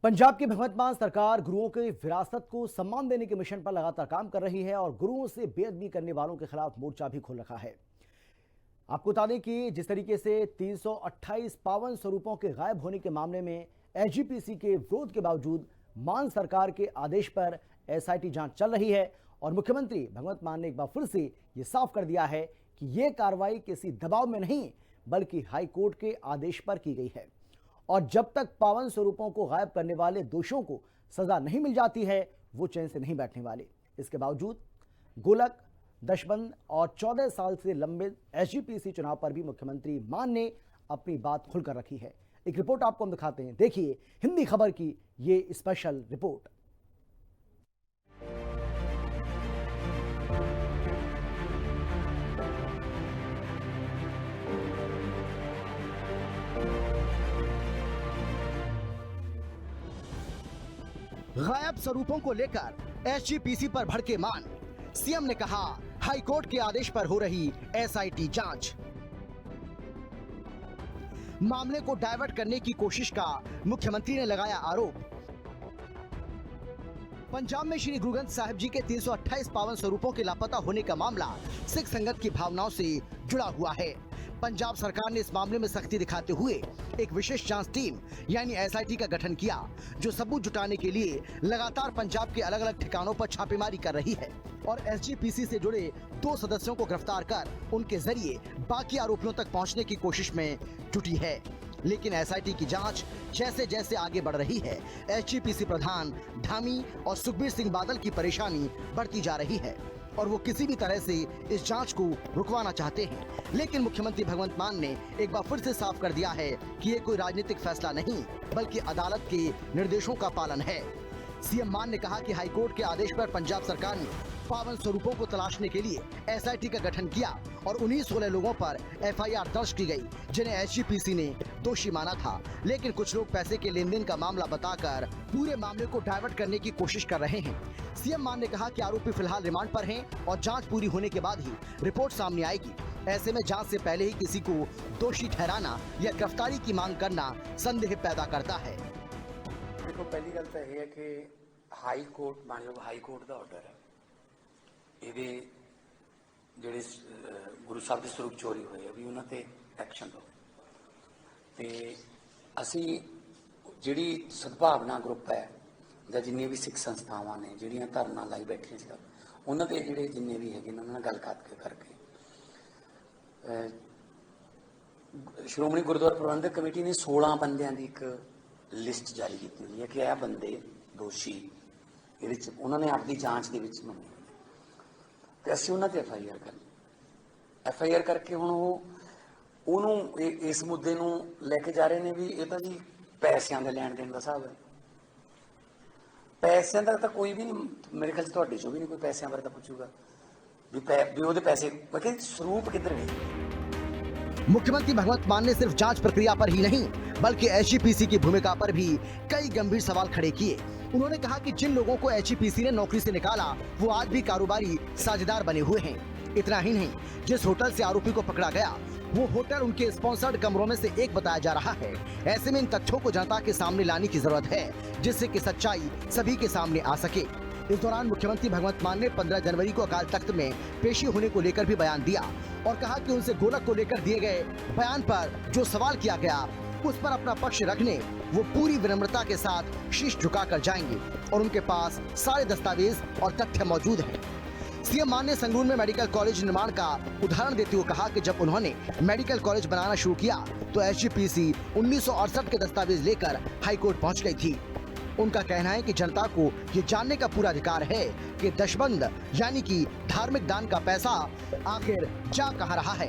पंजाब की भगवंत मान सरकार गुरुओं की विरासत को सम्मान देने के मिशन पर लगातार काम कर रही है और गुरुओं से बेअदबी करने वालों के खिलाफ मोर्चा भी खोल रखा है। आपको बता दें कि जिस तरीके से 328 पावन स्वरूपों के गायब होने के मामले में एसजीपीसी के विरोध के बावजूद मान सरकार के आदेश पर एसआईटी जांच चल रही है और मुख्यमंत्री भगवंत मान ने एक बार फिर से ये साफ कर दिया है कि यह कार्रवाई किसी दबाव में नहीं बल्कि हाईकोर्ट के आदेश पर की गई है और जब तक पावन स्वरूपों को गायब करने वाले दोषियों को सजा नहीं मिल जाती है वो चैन से नहीं बैठने वाले। इसके बावजूद गोलक, दशबंद और 14 साल से लंबित एसजीपीसी चुनाव पर भी मुख्यमंत्री मान ने अपनी बात खुलकर रखी है। एक रिपोर्ट आपको हम दिखाते हैं, देखिए हिंदी खबर की ये स्पेशल रिपोर्ट। गायब स्वरूपों को लेकर एसजीपीसी पर भड़के मान। सीएम ने कहा हाईकोर्ट के आदेश पर हो रही एसआईटी जांच। मामले को डायवर्ट करने की कोशिश का मुख्यमंत्री ने लगाया आरोप। पंजाब में श्री गुरु ग्रंथ साहिब जी के 328 पावन स्वरूपों के लापता होने का मामला सिख संगत की भावनाओं से जुड़ा हुआ है। पंजाब सरकार ने इस मामले में सख्ती दिखाते हुए एक विशेष जांच टीम यानी एसआईटी का गठन किया, जो सबूत जुटाने के लिए लगातार पंजाब के अलग अलग ठिकानों पर छापेमारी कर रही है और एसजीपीसी से जुड़े 2 सदस्यों को गिरफ्तार कर उनके जरिए बाकी आरोपियों तक पहुंचने की कोशिश में जुटी है। लेकिन एसआईटी की जांच जैसे जैसे आगे बढ़ रही है, एसजीपीसी प्रधान धामी और सुखबीर सिंह बादल की परेशानी बढ़ती जा रही है और वो किसी भी तरह से इस जांच को रुकवाना चाहते हैं। लेकिन मुख्यमंत्री भगवंत मान ने एक बार फिर से साफ कर दिया है कि ये कोई राजनीतिक फैसला नहीं बल्कि अदालत के निर्देशों का पालन है। सीएम मान ने कहा कि हाईकोर्ट के आदेश पर पंजाब सरकार ने पावन स्वरूपों को तलाशने के लिए एसआईटी का गठन किया और 19-16 लोगों पर एफआईआर दर्ज की गई, जिन्हें एसजीपीसी ने दोषी माना था। लेकिन कुछ लोग पैसे के लेन देन का मामला बताकर पूरे मामले को डायवर्ट करने की कोशिश कर रहे हैं। सीएम मान ने कहा कि आरोपी फिलहाल रिमांड पर हैं और जांच पूरी होने के बाद ही रिपोर्ट सामने आएगी। ऐसे में जांच से पहले ही किसी को दोषी ठहराना या गिरफ्तारी की मांग करना संदेह पैदा करता है। देखो, पहली गल तो यह है कि हाई कोर्ट मानयोग हाई कोर्ट का ऑर्डर है, ये ਜਿਹੜੇ ਗੁਰੂ ਸਾਹਿਬ ਦੇ ਸਰੂਪ ਚੋਰੀ ਹੋਏ ਵੀ ਉਹਨਾਂ ਤੇ ਐਕਸ਼ਨ ਲਓ ਤੇ ਅਸੀਂ ਜਿਹੜੀ ਸਦਭਾਵਨਾ ਗਰੁੱਪ ਹੈ ਜਾਂ ਜਿੰਨੇ ਵੀ ਸਿੱਖ ਸੰਸਥਾਵਾਂ ਨੇ ਜਿਹੜੀਆਂ ਧਰਨਾ ਲਾਈ ਬੈਠੀਆਂ ਸੀ ਉਹਨਾਂ ਦੇ ਜਿਹੜੇ ਜਿੰਨੇ ਵੀ ਹੈਗੇ ਉਹਨਾਂ ਨਾਲ ਗੱਲ ਕਰਕੇ ਸ਼੍ਰੋਮਣੀ ਗੁਰਦੁਆਰਾ ਪ੍ਰਬੰਧਕ ਕਮੇਟੀ ਨੇ 16 ਬੰਦਿਆਂ ਦੀ ਇੱਕ ਲਿਸਟ ਜਾਰੀ ਕੀਤੀ ਹੋਈ ਹੈ ਕਿ ਇਹ ਬੰਦੇ ਦੋਸ਼ੀ ਇਹਦੇ ਵਿੱਚ ਉਹਨਾਂ ਨੇ ਆਪਣੀ ਜਾਂਚ ਦੇ ਵਿੱਚ ਮੰਨੇ ਤੇ ਅਸੀਂ ਉਹਨਾਂ ਤੇ ਐਫਆਈਆਰ ਕਰਕੇ ਹੁਣ ਉਹਨੂੰ ਇਸ ਮੁੱਦੇ ਨੂੰ ਲੈ ਕੇ ਜਾ ਰਹੇ ਨੇ ਵੀ ਇਹ ਤਾਂ ਜੀ ਪੈਸਿਆਂ ਦੇ ਲੈਣ ਦੇਣ ਦਾ ਹਿਸਾਬ ਹੈ। ਪੈਸਿਆਂ ਦਾ ਤਾਂ ਕੋਈ ਵੀ ਨਹੀਂ, ਮੇਰੇ ਖਿਆਲ 'ਚ ਤੁਹਾਡੇ 'ਚੋਂ ਵੀ ਨਹੀਂ ਕੋਈ ਪੈਸਿਆਂ ਬਾਰੇ ਤਾਂ ਪੁੱਛੂਗਾ ਵੀ ਉਹਦੇ ਪੈਸੇ ਕਿ ਸਰੂਪ ਕਿੱਧਰ ਗਏ। मुख्यमंत्री भगवंत मान ने सिर्फ जांच प्रक्रिया पर ही नहीं बल्कि एसजीपीसी की भूमिका पर भी कई गंभीर सवाल खड़े किए। उन्होंने कहा कि जिन लोगों को एसजीपीसी ने नौकरी से निकाला वो आज भी कारोबारी साझेदार बने हुए हैं। इतना ही नहीं, जिस होटल से आरोपी को पकड़ा गया वो होटल उनके स्पॉन्सर्ड कमरों में से एक बताया जा रहा है। ऐसे में इन तथ्यों को जनता के सामने लाने की जरूरत है जिससे कि सच्चाई सभी के सामने आ सके। इस दौरान मुख्यमंत्री भगवंत मान ने 15 जनवरी को अकाल तख्त में पेशी होने को लेकर भी बयान दिया और कहा कि उनसे गोलक को लेकर दिए गए बयान पर जो सवाल किया गया उस पर अपना पक्ष रखने वो पूरी विनम्रता के साथ शीश झुकाकर जाएंगे और उनके पास सारे दस्तावेज और तथ्य मौजूद हैं। सीएम मान ने संगरूर में मेडिकल कॉलेज निर्माण का उदाहरण देते हुए कहा कि जब उन्होंने मेडिकल कॉलेज बनाना शुरू किया तो एसजीपीसी 1968 के दस्तावेज लेकर हाईकोर्ट पहुंच गई थी। उनका कहना है कि जनता को ये जानने का पूरा अधिकार है कि दशबंद यानी कि धार्मिक दान का पैसा आखिर जा कहां रहा है।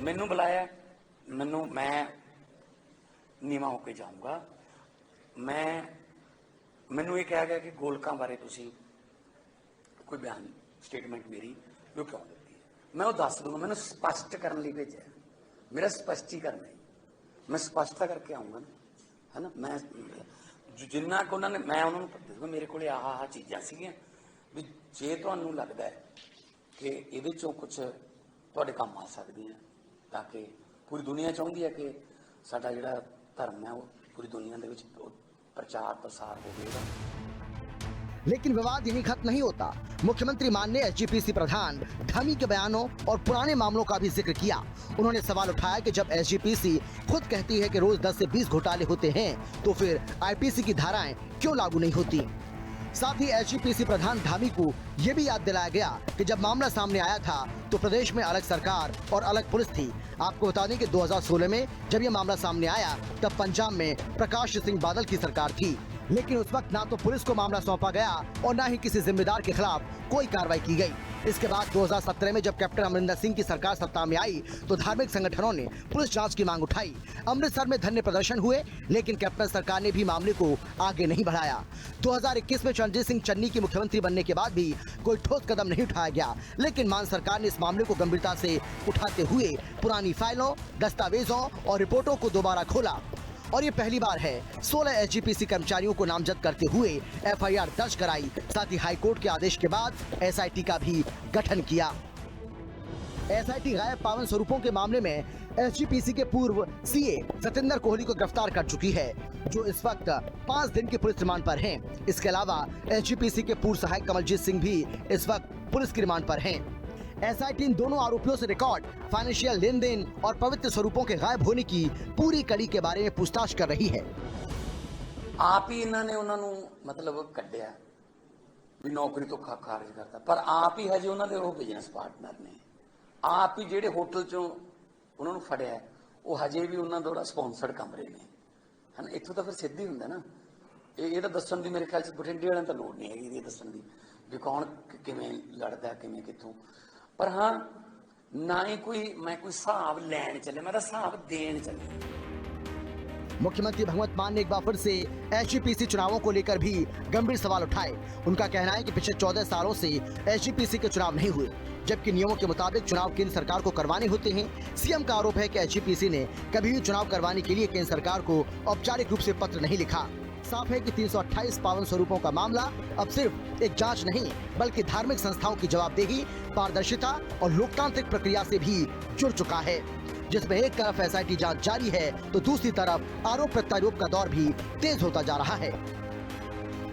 मैनू बुलाया, मैं नीवा होके जाऊंगा। मैनू ये कहा गया कि गोलकों बारे तुसी कोई बयान स्टेटमेंट मेरी जो क्यों देती है, मैं वो दस दूंगा। मैंने स्पष्ट करने लिए भेजा, मेरा स्पष्टीकरण है, मैं स्पष्टता करके आऊँगा ना, है ना। मैं जिन्ना को उन्होंने मैं उन्होंने दसूँगा मेरे को आह चीज़ां सीगियां भी जे तुहानूं लगदा है कि इहदे चों कुछ तुहाडे काम आ सकदियां ताकि पूरी दुनिया चाहुंदी है कि साडा जिहड़ा धर्म है वो पूरी दुनिया ਦੇ ਵਿੱਚ प्रचार प्रसार होगा। लेकिन विवाद यहीं खत्म नहीं होता। मुख्यमंत्री मान ने एसजीपीसी प्रधान धामी के बयानों और पुराने मामलों का भी जिक्र किया। उन्होंने सवाल उठाया कि जब एसजीपीसी खुद कहती है कि रोज 10 से 20 घोटाले होते हैं, तो फिर आईपीसी की धाराएं क्यों लागू नहीं होती। साथ ही एसजीपीसी प्रधान धामी को ये भी याद दिलाया गया कि जब मामला सामने आया था तो प्रदेश में अलग सरकार और अलग पुलिस थी। आपको बता दें कि 2016 में जब ये मामला सामने आया तब पंजाब में प्रकाश सिंह बादल की सरकार थी, लेकिन उस वक्त ना तो पुलिस को मामला सौंपा गया और ना ही किसी जिम्मेदार के खिलाफ कोई कार्रवाई की गई। इसके बाद 2017 में जब कैप्टन अमरिंदर सिंह की सरकार सत्ता में आई तो धार्मिक संगठनों ने पुलिस जांच की मांग उठाई। अमृतसर में धरने प्रदर्शन हुए, लेकिन कैप्टन सरकार ने भी मामले को आगे नहीं बढ़ाया। 2021 में रणजीत सिंह चन्नी की मुख्यमंत्री बनने के बाद भी कोई ठोस कदम नहीं उठाया गया, लेकिन मान सरकार ने इस मामले को गंभीरता से उठाते हुए पुरानी फाइलों, दस्तावेजों और रिपोर्टों को दोबारा खोला। और ये पहली बार है 16 एसजीपीसी कर्मचारियों को नामजद करते हुए एफआईआर दर्ज कराई। साथ ही हाईकोर्ट के आदेश के बाद एसआईटी का भी गठन किया। एसआईटी गायब पावन स्वरूपों के मामले में एसजीपीसी के पूर्व सीए सतेंद्र कोहली को गिरफ्तार कर चुकी है, जो इस वक्त 5 दिन के पुलिस रिमांड पर हैं। इसके अलावा एसजीपीसी के पूर्व सहायक कमलजीत सिंह भी इस वक्त पुलिस की रिमांड पर हैं। एसआईटी इन दोनों आरोपियों से रिकॉर्ड, फाइनेंशियल लेन देन और पवित्र स्वरूपों के गायब होने की पूरी कड़ी के बारे में पूछताछ कर रही है। आप ही इन्होंने उन्होंने मतलब कढ़िया भी नौकरी तो खारिज करता, पर आप ही हजे उन्होंने वो बिजनेस पार्टनर ने, आप ही जेडे होटल चों उन्होंने फड़िया वो हजे भी उन्होंने द्वारा स्पॉन्सर्ड कमरे ने, है ना। इत्थों तो फिर सिद्ध ही हुंदा ना, ये तो दस्सण दी मेरे ख्याल से बठिंडे वालियां तो लोड़ नहीं हैगी ये दस्सण दी भी कौन किवें लड़दा किवें कित्थों। पर हाँ, ना ही कोई मैं कोई हिसाब लैन चले, मैं हिसाब देन चले। मुख्यमंत्री भगवंत मान ने एक बार फिर से एसजीपीसी चुनावों को लेकर भी गंभीर सवाल उठाए। उनका कहना है कि पिछले 14 सालों से एसजीपीसी के चुनाव नहीं हुए, जबकि नियमों के मुताबिक चुनाव केंद्र सरकार को करवाने होते हैं। सीएम का आरोप है कि एसजीपीसी ने कभी भी चुनाव करवाने के लिए केंद्र सरकार को औपचारिक रूप से पत्र नहीं लिखा। साफ है कि 328 पावन स्वरूपों का मामला अब सिर्फ एक जांच नहीं, बल्कि धार्मिक संस्थाओं की जवाबदेही, पारदर्शिता और लोकतांत्रिक प्रक्रिया से भी जुड़ चुका है, जिसमें एक तरफ एसआईटी जांच जारी है तो दूसरी तरफ आरोप प्रत्यारोप का दौर भी तेज होता जा रहा है।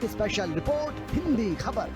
स्पेशल रिपोर्ट, हिंदी खबर।